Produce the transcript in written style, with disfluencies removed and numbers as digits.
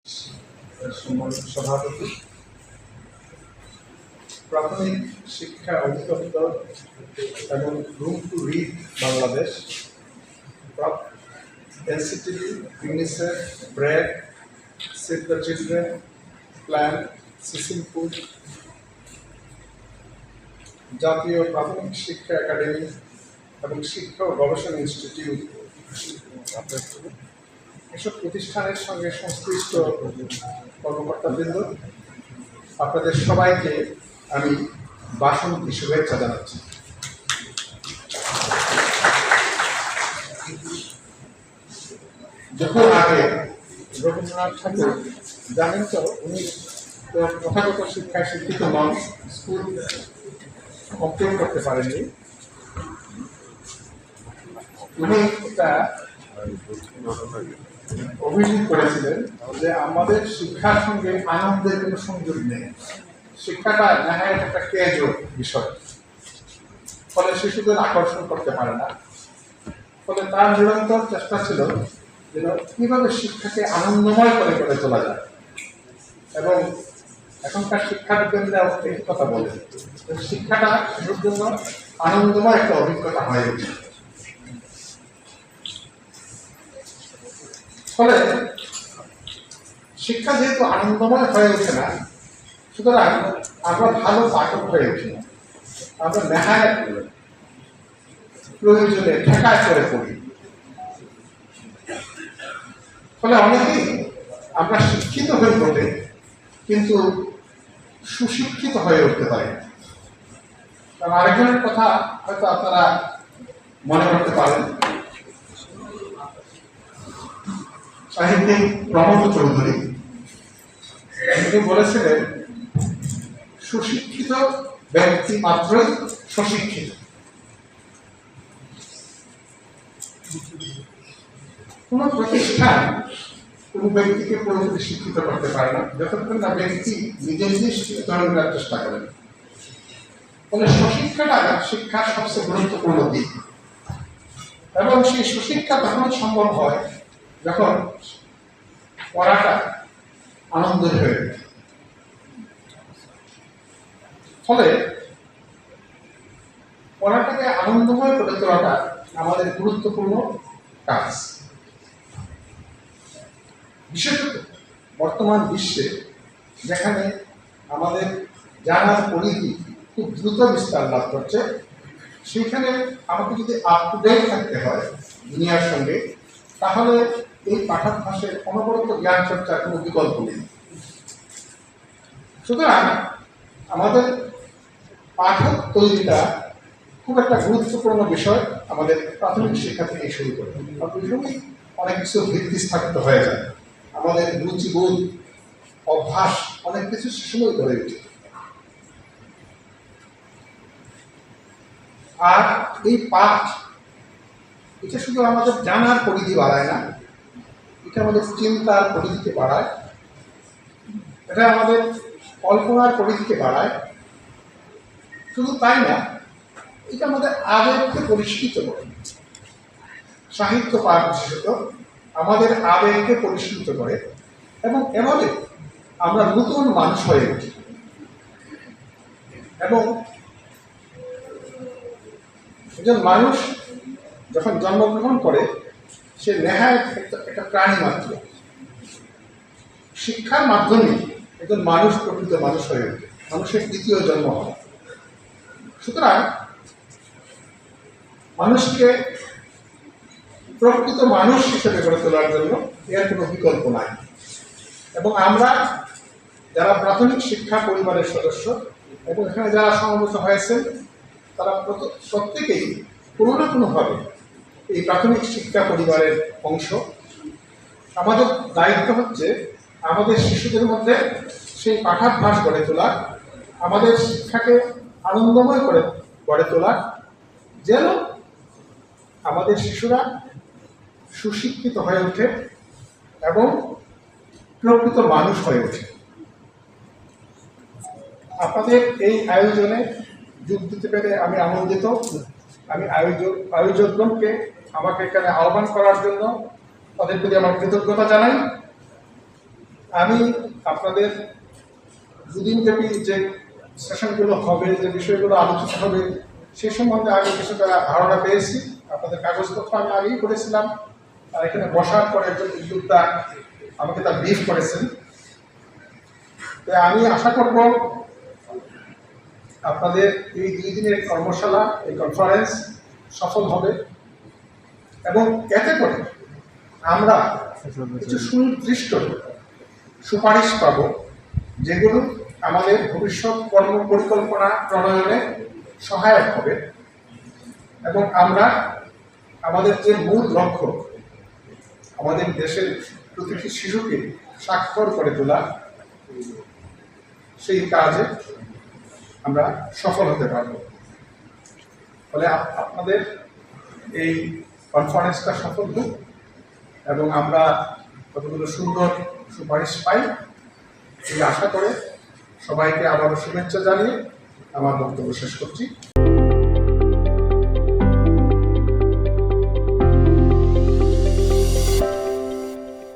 সম্মানিত সভাপতি, প্রাথমিক শিক্ষা অধিদপ্তর এবং room to read Bangladesh, NCTB, UNICEF, BRAC, save the children, plan, Sisimpur, জাতীয় প্রাথমিক শিক্ষা একাডেমি এবং শিক্ষা ও গবেষণা ইনস্টিটিউট, এসব প্রতিষ্ঠানের সঙ্গে সংশ্লিষ্ট কর্মকর্তাবৃন্দ, আপনাদের সবাইকে আমি বাসন্তী শুভেচ্ছা জানাচ্ছি। যখন আগে রবীন্দ্রনাথ ঠাকুর, জানেন তো, উনি প্রথাগত শিক্ষায় শিক্ষিত নন, স্কুল কমপ্লিট করতে পারেননি। উনি একটা অভিযোগ করেছিলেন যে আমাদের শিক্ষার সঙ্গে আনন্দের কোনো সংযোগ নেই, শিক্ষাটা দেখা একটা ক্যাজুয়াল বিষয়, ফলে শিশুদের আকর্ষণ করতে পারে না। ফলে তার নিরন্তর চেষ্টা ছিল যেন কীভাবে শিক্ষাকে আনন্দময় করে করে তোলা যায়। এবং এখনকার শিক্ষাবিজ্ঞানীরা এই কথা বলেন, শিক্ষাটা শিশুর জন্য আনন্দময় একটা অভিজ্ঞতা হয়ে ওঠে। ফলে শিক্ষা যেহেতু আনন্দময় হয়ে ওঠে না, সুতরাং আমরা ভালো পাঠক হয়ে উঠি না, আমরা নেহায় প্রয়োজনে ঠেকায় করে পড়ি। ফলে অনেকেই আমরা শিক্ষিত হয়ে ওঠে কিন্তু সুশিক্ষিত হয়ে উঠতে পারে। কারণ আরেকজনের কথা হয়তো আপনারা মনে করতে পারেন, সাহিত্যিক প্রমোদ চৌধুরী, তিনি বলেছিলেন সুশিক্ষিত ব্যক্তি মাত্রই সুশিক্ষিত। কোন প্রতিষ্ঠান কোন ব্যক্তিকে পুরোপুরি শিক্ষিত করতে পারে না যতক্ষণ না ব্যক্তি নিজে নিজে শিক্ষিত করার চেষ্টা করেন। ফলে সুশিক্ষাটা শিক্ষার সবচেয়ে গুরুত্বপূর্ণ দিক, এবং সেই সুশিক্ষা তখন সম্ভব হয় যখন পড়াটা আনন্দের হয়ে ওঠে। ফলে পড়াটাকে আনন্দময় করে তোলাটা আমাদের গুরুত্বপূর্ণ কাজ। বিশেষত বর্তমান বিশ্বে যেখানে আমাদের জানার পরিধি খুব দ্রুত বিস্তার লাভ করছে, সেইখানে আমাকে যদি আপ টু ডেট থাকতে হয় দুনিয়ার সঙ্গে, তাহলে এই পাঠাভ্যাসের অনবরত জ্ঞান চর্চার কোনো বিকল্প নেই। সুতরাং আমাদের পাঠক তৈরিটা খুব একটা গুরুত্বপূর্ণ বিষয়। আমাদের প্রাথমিক শিক্ষা থেকে শুরু করে অনেক কিছু ভিত্তি স্থাপিত হয়ে যায়, আমাদের রুচিবোধ, অভ্যাস, অনেক কিছু সে সময় গড়ে ওঠে। আর এই পাঠ, এটা শুধু আমাদের জানার পরিধি বাড়ায় না, এটা আমাদের চিন্তার পরিধিকে বাড়ায়, এটা আমাদের কল্পনার পরিধিকে বাড়ায়। শুধু তাই না, এটা আমাদের আবেগকে পরিষ্কৃত করে। সাহিত্য পাঠ বিশেষত আমাদের আবেগকে পরিষ্কৃত করে, এবং এভাবে আমরা নতুন মানুষ হয়ে উঠি। এবং একজন মানুষ যখন জন্মগ্রহণ করে, সে নেহায় একটা প্রাণী মাত্র। শিক্ষার মাধ্যমে একজন মানুষ প্রকৃত মানুষ হয়ে ওঠে, মানুষের দ্বিতীয় জন্ম হয়। সুতরাং মানুষকে প্রকৃত মানুষ হিসেবে গড়ে তোলার জন্য এর কোনো বিকল্প নাই। এবং আমরা যারা প্রাথমিক শিক্ষা পরিবারের সদস্য এবং এখানে যারা সমবেত হয়েছেন, তারা প্রত্যেকেই কোনো না কোনোভাবে এই প্রাথমিক শিক্ষা পরিবারের অংশ। আমাদের দায়িত্ব হচ্ছে আমাদের শিশুদের মধ্যে সেই পাঠাভ্যাস গড়ে তোলা, আমাদের শিক্ষাকে আনন্দময় করে গড়ে তোলা, যেন আমাদের শিশুরা সুশিক্ষিত হয়ে ওঠে এবং প্রকৃত মানুষ হয়ে ওঠে। আপনাদের এই আয়োজনে যোগ দিতে পেরে আমি আনন্দিত। আমি আয়োজকগণকে আমাকে এখানে আহ্বান করার জন্য তাদের প্রতি আমার কৃতজ্ঞতা জানাই। আমি আপনাদের দুদিনব্যাপী যে সেশনগুলো হবে, যে বিষয়গুলো আলোচিত হবে, সে সম্বন্ধে আমি কিছুটা ধারণা পেয়েছি। আপনাদের কাগজপত্র আমি আগেই করেছিলাম, আর এখানে বসার পরে একজন উদ্যোক্তা আমাকে তা ব্রিফ করেছেন। তাই আমি আশা করব আপনাদের এই 2 দিনের কর্মশালা, এই কনফারেন্স সফল হবে এবং এতে করে আমরা কিছু সুনির্দিষ্ট সুপারিশ পাব, যেগুলো আমাদের ভবিষ্যৎ কর্ম পরিকল্পনা প্রণয়নে সহায়ক হবে এবং আমরা আমাদের যে মূল লক্ষ্য, আমাদের দেশের প্রতিটি শিশুকে স্বাক্ষর করে তোলা, সেই কাজে আমরা সফল হতে পারব। ফলে আপনাদের এই কনফারেন্সটা সফল হোক এবং আমরা কতগুলো সুন্দর সুপারিশ পাই, এই আশা করে সবাইকে আবারও শুভেচ্ছা জানিয়ে আমার বক্তব্য শেষ করছি।